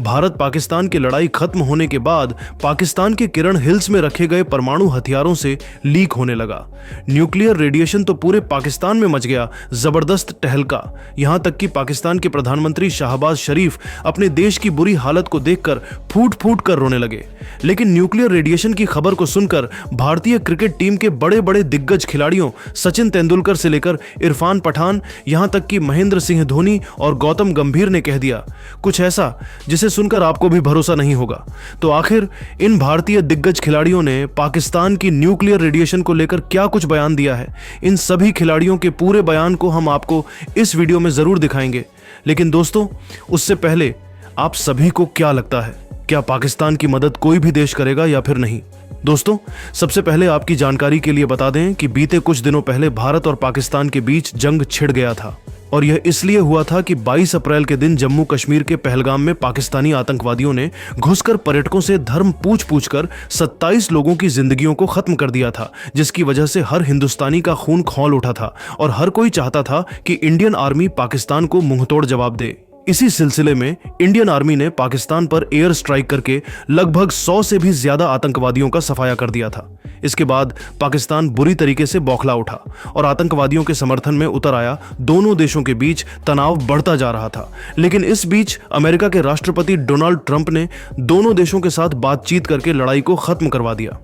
भारत पाकिस्तान की लड़ाई खत्म होने के बाद पाकिस्तान के किरण हिल्स में रखे गए परमाणु हथियारों से लीक होने लगा। न्यूक्लियर रेडिएशन तो पूरे पाकिस्तान में मच गया, जबरदस्त टहलका। यहां तक कि पाकिस्तान के प्रधानमंत्री शाहबाज शरीफ अपने देश की बुरी हालत को देखकर फूट फूट कर रोने लगे। लेकिन न्यूक्लियर रेडिएशन की खबर को सुनकर भारतीय क्रिकेट टीम के बड़े बड़े दिग्गज खिलाड़ियों सचिन तेंदुलकर से लेकर इरफान पठान, यहां तक कि महेंद्र सिंह धोनी और गौतम गंभीर ने कह दिया कुछ ऐसा जिसे सुनकर आपको भी भरोसा नहीं होगा। तो आखिर इन भारतीय दिग्गज खिलाड़ियों ने पाकिस्तान की न्यूक्लियर रेडिएशन को लेकर क्या कुछ बयान दिया है, इन सभी खिलाड़ियों के पूरे बयान को हम आपको इस वीडियो में जरूर दिखाएंगे। लेकिन दोस्तों, उससे पहले आप सभी को क्या लगता है, क्या पाकिस्तान की मदद कोई भी देश करेगा या फिर नहीं? दोस्तों, सबसे पहले आपकी जानकारी के लिए बता दें कि बीते कुछ दिनों पहले भारत और पाकिस्तान के बीच जंग छिड़ गया था और यह इसलिए हुआ था कि 22 अप्रैल के दिन जम्मू कश्मीर के पहलगाम में पाकिस्तानी आतंकवादियों ने घुसकर पर्यटकों से धर्म पूछ कर 27 लोगों की जिंदगियों को खत्म कर दिया था, जिसकी वजह से हर हिंदुस्तानी का खून खौल उठा था और हर कोई चाहता था कि इंडियन आर्मी पाकिस्तान को मुंहतोड़ जवाब दे। इसी सिलसिले में इंडियन आर्मी ने पाकिस्तान पर एयर स्ट्राइक करके लगभग 100 से भी ज्यादा आतंकवादियों का सफाया कर दिया था। इसके बाद पाकिस्तान बुरी तरीके से बौखला उठा और आतंकवादियों के समर्थन में उतर आया। दोनों देशों के बीच तनाव बढ़ता जा रहा था। लेकिन इस बीच अमेरिका के राष्ट्रपति डोनाल्ड ट्रंप ने दोनों देशों के साथ बातचीत करके लड़ाई को खत्म करवा दिया।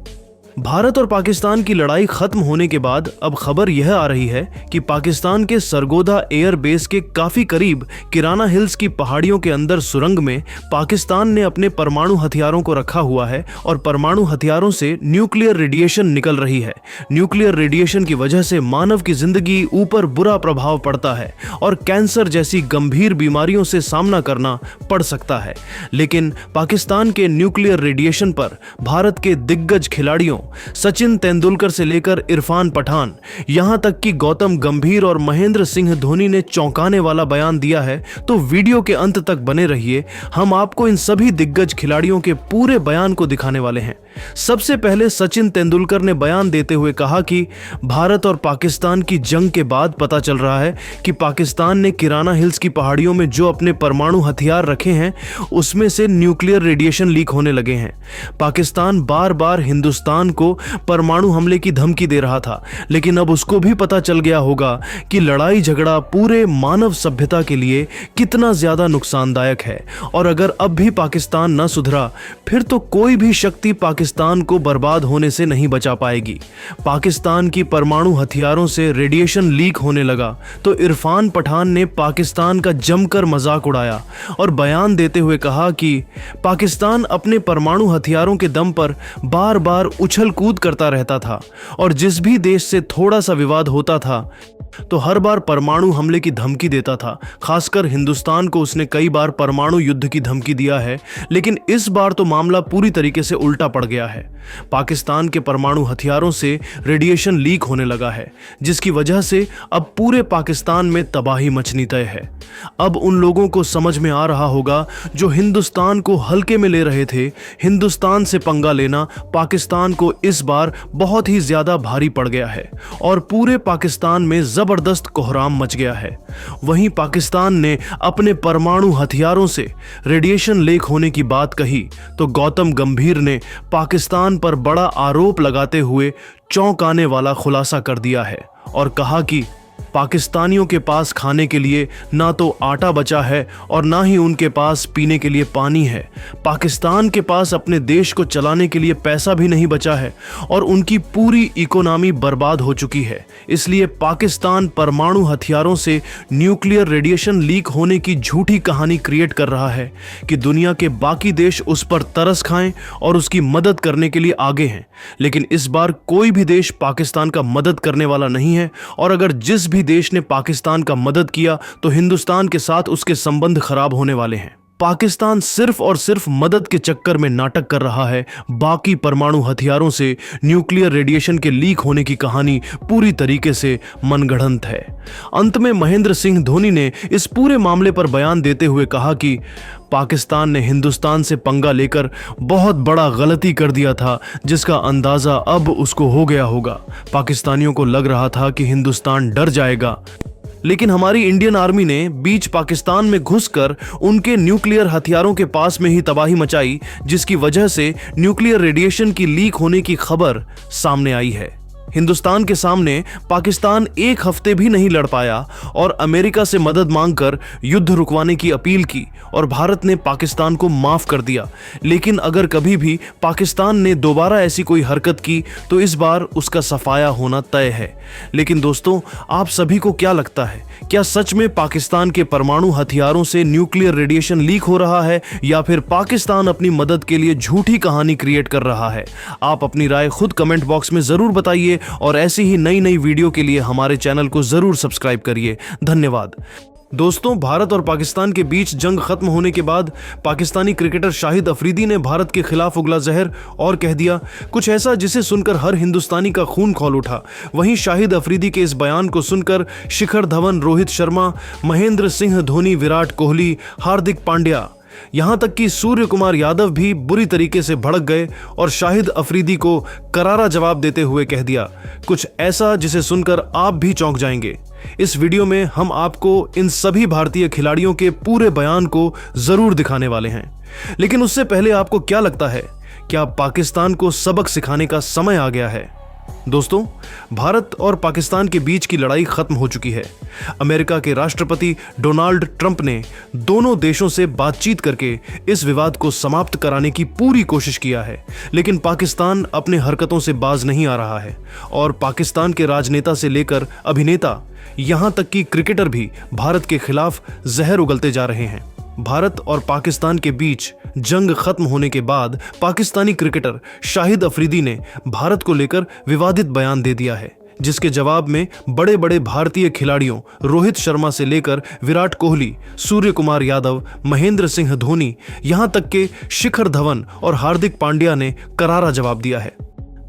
भारत और पाकिस्तान की लड़ाई खत्म होने के बाद अब खबर यह आ रही है कि पाकिस्तान के सरगोदा एयर बेस के काफी करीब किराना हिल्स की पहाड़ियों के अंदर सुरंग में पाकिस्तान ने अपने परमाणु हथियारों को रखा हुआ है और परमाणु हथियारों से न्यूक्लियर रेडिएशन निकल रही है। न्यूक्लियर रेडिएशन की वजह से मानव की जिंदगी ऊपर बुरा प्रभाव पड़ता है और कैंसर जैसी गंभीर बीमारियों से सामना करना पड़ सकता है। लेकिन पाकिस्तान के न्यूक्लियर रेडिएशन पर भारत के दिग्गज खिलाड़ियों सचिन तेंदुलकर से लेकर इरफान पठान, यहां तक कि गौतम गंभीर और महेंद्र सिंह धोनी ने चौंकाने वाला बयान दिया है। तो वीडियो के अंत तक बने रहिए, हम आपको इन सभी दिग्गज खिलाड़ियों के पूरे बयान को दिखाने वाले हैं। सबसे पहले सचिन तेंदुलकर ने बयान देते हुए कहा कि भारत और पाकिस्तान की जंग के बाद पता चल रहा है कि पाकिस्तान ने किराना हिल्स की पहाड़ियों में जो अपने परमाणु हथियार रखे हैं उसमें से न्यूक्लियर रेडिएशन लीक होने लगे हैं। पाकिस्तान बार बार हिंदुस्तान को परमाणु हमले की धमकी दे रहा था, लेकिन अब उसको भी पता चल गया होगा कि लड़ाई झगड़ा पूरे मानव सभ्यता के लिए कितना ज्यादा नुकसानदायक है और अगर अब भी पाकिस्तान न सुधरा फिर तो कोई भी शक्ति पाकिस्तान को बर्बाद होने से नहीं बचा पाएगी। पाकिस्तान की परमाणु हथियारों से रेडिएशन लीक होने लगा तो इरफान पठान ने पाकिस्तान का जमकर मजाक उड़ाया और बयान देते हुए कहा कि पाकिस्तान अपने परमाणु हथियारों के दम पर बार बार उछल कूद करता रहता था और जिस भी देश से थोड़ा सा विवाद होता था तो हर बार परमाणु हमले की धमकी देता था। खासकर हिंदुस्तान को उसने कई बार परमाणु युद्ध की धमकी दिया है, लेकिन इस बार तो मामला पूरी तरीके से उल्टा पड़ गया है। पाकिस्तान के परमाणु हथियारों से रेडिएशन लीक होने लगा है, जिसकी वजह से अब पूरे पाकिस्तान में तबाही मचनी तय है। अब उन लोगों को समझ में आ रहा होगा जो हिंदुस्तान को हल्के में ले रहे थे, हिंदुस्तान से पंगा लेना पाकिस्तान को इस बार बहुत ही ज्यादा भारी पड़ गया है और पूरे पाकिस्तान में जबरदस्त कोहराम मच गया है। वहीं पाकिस्तान ने अपने परमाणु हथियारों से रेडिएशन लीक होने की बात कही तो गौतम गंभीर ने पाकिस्तान पर बड़ा आरोप लगाते हुए चौंकाने वाला खुलासा कर दिया है और कहा कि पाकिस्तानियों के पास खाने के लिए ना तो आटा बचा है और ना ही उनके पास पीने के लिए पानी है। पाकिस्तान के पास अपने देश को चलाने के लिए पैसा भी नहीं बचा है और उनकी पूरी इकोनॉमी बर्बाद हो चुकी है। इसलिए पाकिस्तान परमाणु हथियारों से न्यूक्लियर रेडिएशन लीक होने की झूठी कहानी क्रिएट कर रहा है कि दुनिया के बाकी देश उस पर तरस खाएं और उसकी मदद करने के लिए आगे हैं। लेकिन इस बार कोई भी देश पाकिस्तान का मदद करने वाला नहीं है और अगर जिस भी देश ने पाकिस्तान का मदद किया तो हिंदुस्तान के साथ उसके संबंध खराब होने वाले हैं। पाकिस्तान सिर्फ और सिर्फ मदद के चक्कर में नाटक कर रहा है। बाकी परमाणु हथियारों से न्यूक्लियर रेडिएशन के लीक होने की कहानी पूरी तरीके से मनगढ़ंत है। अंत में महेंद्र सिंह धोनी ने इस पूरे मामले पर बयान देते हुए कहा कि पाकिस्तान ने हिंदुस्तान से पंगा लेकर बहुत बड़ा गलती कर दिया था, जिसका अंदाजा अब उसको हो गया होगा। पाकिस्तानियों को लग रहा था कि हिंदुस्तान डर जाएगा, लेकिन हमारी इंडियन आर्मी ने बीच पाकिस्तान में घुसकर उनके न्यूक्लियर हथियारों के पास में ही तबाही मचाई, जिसकी वजह से न्यूक्लियर रेडिएशन की लीक होने की खबर सामने आई है। हिंदुस्तान के सामने पाकिस्तान एक हफ्ते भी नहीं लड़ पाया और अमेरिका से मदद मांगकर युद्ध रुकवाने की अपील की और भारत ने पाकिस्तान को माफ कर दिया। लेकिन अगर कभी भी पाकिस्तान ने दोबारा ऐसी कोई हरकत की तो इस बार उसका सफाया होना तय है। लेकिन दोस्तों, आप सभी को क्या लगता है, क्या सच में पाकिस्तान के परमाणु हथियारों से न्यूक्लियर रेडिएशन लीक हो रहा है या फिर पाकिस्तान अपनी मदद के लिए झूठी कहानी क्रिएट कर रहा है? आप अपनी राय खुद कमेंट बॉक्स में जरूर बताइए और ऐसी ही नई नई वीडियो के लिए हमारे चैनल को जरूर सब्सक्राइब करिए। धन्यवाद। दोस्तों, भारत और पाकिस्तान के बीच जंग खत्म होने के बाद पाकिस्तानी क्रिकेटर शाहिद अफरीदी ने भारत के खिलाफ उगला जहर और कह दिया कुछ ऐसा जिसे सुनकर हर हिंदुस्तानी का खून खौल उठा। वहीं शाहिद अफरीदी के इस बयान को सुनकर शिखर धवन, रोहित शर्मा, महेंद्र सिंह धोनी, विराट कोहली, हार्दिक पांड्या, यहां तक कि सूर्य कुमार यादव भी बुरी तरीके से भड़क गए और शाहिद अफरीदी को करारा जवाब देते हुए कह दिया कुछ ऐसा जिसे सुनकर आप भी चौंक जाएंगे। इस वीडियो में हम आपको इन सभी भारतीय खिलाड़ियों के पूरे बयान को जरूर दिखाने वाले हैं। लेकिन उससे पहले आपको क्या लगता है, क्या पाकिस्तान को सबक सिखाने का समय आ गया है? दोस्तों, भारत और पाकिस्तान के बीच की लड़ाई खत्म हो चुकी है। अमेरिका के राष्ट्रपति डोनाल्ड ट्रंप ने दोनों देशों से बातचीत करके इस विवाद को समाप्त कराने की पूरी कोशिश किया है, लेकिन पाकिस्तान अपने हरकतों से बाज नहीं आ रहा है और पाकिस्तान के राजनेता से लेकर अभिनेता, यहां तक कि क्रिकेटर भी भारत के खिलाफ जहर उगलते जा रहे हैं। भारत और पाकिस्तान के बीच जंग खत्म होने के बाद पाकिस्तानी क्रिकेटर शाहिद अफरीदी ने भारत को लेकर विवादित बयान दे दिया है, जिसके जवाब में बड़े बड़े भारतीय खिलाड़ियों रोहित शर्मा से लेकर विराट कोहली, सूर्य कुमार यादव, महेंद्र सिंह धोनी, यहां तक के शिखर धवन और हार्दिक पांड्या ने करारा जवाब दिया है।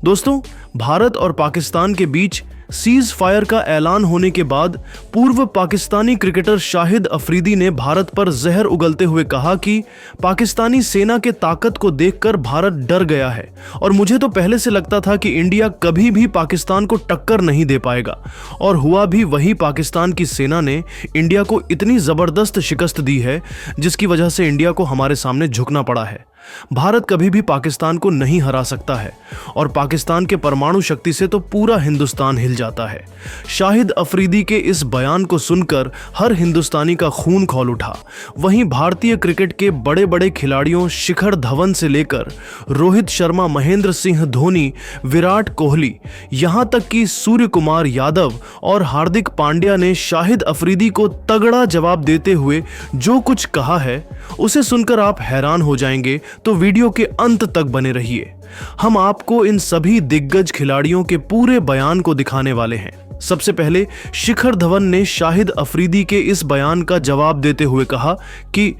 दोस्तों, भारत और पाकिस्तान के बीच सीज फायर का ऐलान होने के बाद पूर्व पाकिस्तानी क्रिकेटर शाहिद अफरीदी ने भारत पर जहर उगलते हुए कहा कि पाकिस्तानी सेना के ताकत को देखकर भारत डर गया है और मुझे तो पहले से लगता था कि इंडिया कभी भी पाकिस्तान को टक्कर नहीं दे पाएगा, और हुआ भी वही। पाकिस्तान की सेना ने इंडिया को इतनी जबरदस्त शिकस्त दी है जिसकी वजह से इंडिया को हमारे सामने झुकना पड़ा है। भारत कभी भी पाकिस्तान को नहीं हरा सकता है और पाकिस्तान के परमाणु शक्ति से तो पूरा हिंदुस्तान हिल जाता है। शाहिद अफरीदी के इस बयान को सुनकर हर हिंदुस्तानी का खून खौल उठा। वहीं भारतीय क्रिकेट के बड़े बड़े खिलाड़ियों शिखर धवन से लेकर रोहित शर्मा, महेंद्र सिंह धोनी, विराट कोहली, यहां तक कि सूर्य कुमार यादव और हार्दिक पांड्या ने शाहिद अफरीदी को तगड़ा जवाब देते हुए जो कुछ कहा है उसे सुनकर आप हैरान हो जाएंगे, तो वीडियो के अंत तक बने रहिए। हम आपको इन सभी दिग्गज खिलाड़ियों के पूरे बयान को दिखाने वाले हैं। सबसे पहले शिखर धवन ने शाहिद अफरीदी के इस बयान का जवाब देते हुए कहा कि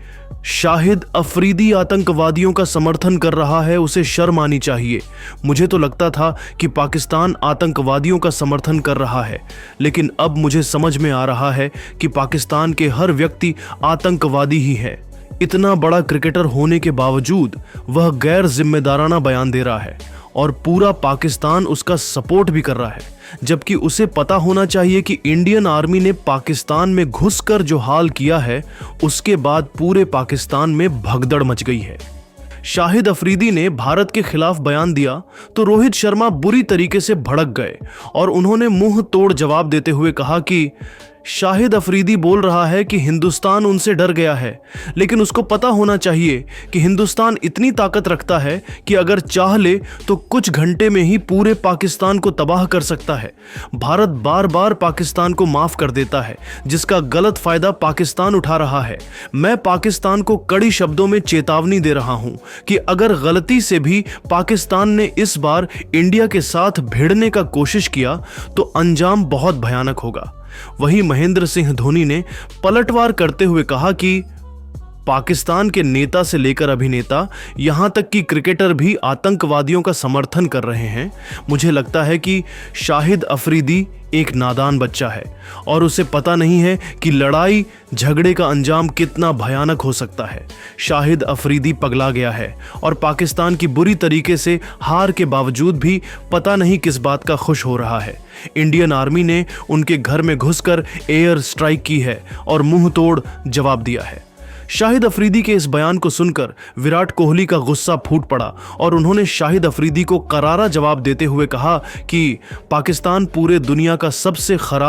शाहिद अफरीदी आतंकवादियों का समर्थन कर रहा है, उसे शर्म आनी चाहिए। मुझे तो लगता था कि पाकिस्तान आतंकवादियों का समर्थन कर रहा है, लेकिन अब मुझे समझ में आ रहा है कि पाकिस्तान के हर व्यक्ति आतंकवादी ही है। इतना बड़ा क्रिकेटर होने के बावजूद वह गैर जिम्मेदाराना बयान दे रहा है और पूरा पाकिस्तान उसका सपोर्ट भी कर रहा है, जबकि उसे पता होना चाहिए कि इंडियन आर्मी ने पाकिस्तान में घुसकर जो हाल किया है उसके बाद पूरे पाकिस्तान में भगदड़ मच गई है। शाहिद अफरीदी ने भारत के खिलाफ बयान दिया तो रोहित शर्मा बुरी तरीके से भड़क गए और उन्होंने मुंह तोड़ जवाब देते हुए कहा कि शाहिद अफरीदी बोल रहा है कि हिंदुस्तान उनसे डर गया है, लेकिन उसको पता होना चाहिए कि हिंदुस्तान इतनी ताकत रखता है कि अगर चाह ले तो कुछ घंटे में ही पूरे पाकिस्तान को तबाह कर सकता है। भारत बार बार पाकिस्तान को माफ कर देता है, जिसका गलत फायदा पाकिस्तान उठा रहा है। मैं पाकिस्तान को कड़ी शब्दों में चेतावनी दे रहा हूं कि अगर गलती से भी पाकिस्तान ने इस बार इंडिया के साथ भिड़ने का कोशिश किया तो अंजाम बहुत भयानक होगा। वहीं महेंद्र सिंह धोनी ने पलटवार करते हुए कहा कि पाकिस्तान के नेता से लेकर अभिनेता, यहां तक कि क्रिकेटर भी आतंकवादियों का समर्थन कर रहे हैं। मुझे लगता है कि शाहिद अफरीदी एक नादान बच्चा है और उसे पता नहीं है कि लड़ाई झगड़े का अंजाम कितना भयानक हो सकता है। शाहिद अफरीदी पगला गया है और पाकिस्तान की बुरी तरीके से हार के बावजूद भी पता नहीं किस बात का खुश हो रहा है। इंडियन आर्मी ने उनके घर में घुसकर एयर स्ट्राइक की है और मुंह तोड़ जवाब दिया है। शाहिद अफरीदी के इस बयान को सुनकर विराट कोहली का गुस्सा फूट पड़ा और उन्होंने शाहिद अफरीदी को करारा जवाब देते हुए कहा कि पाकिस्तान पूरे दुनिया का सबसे खराब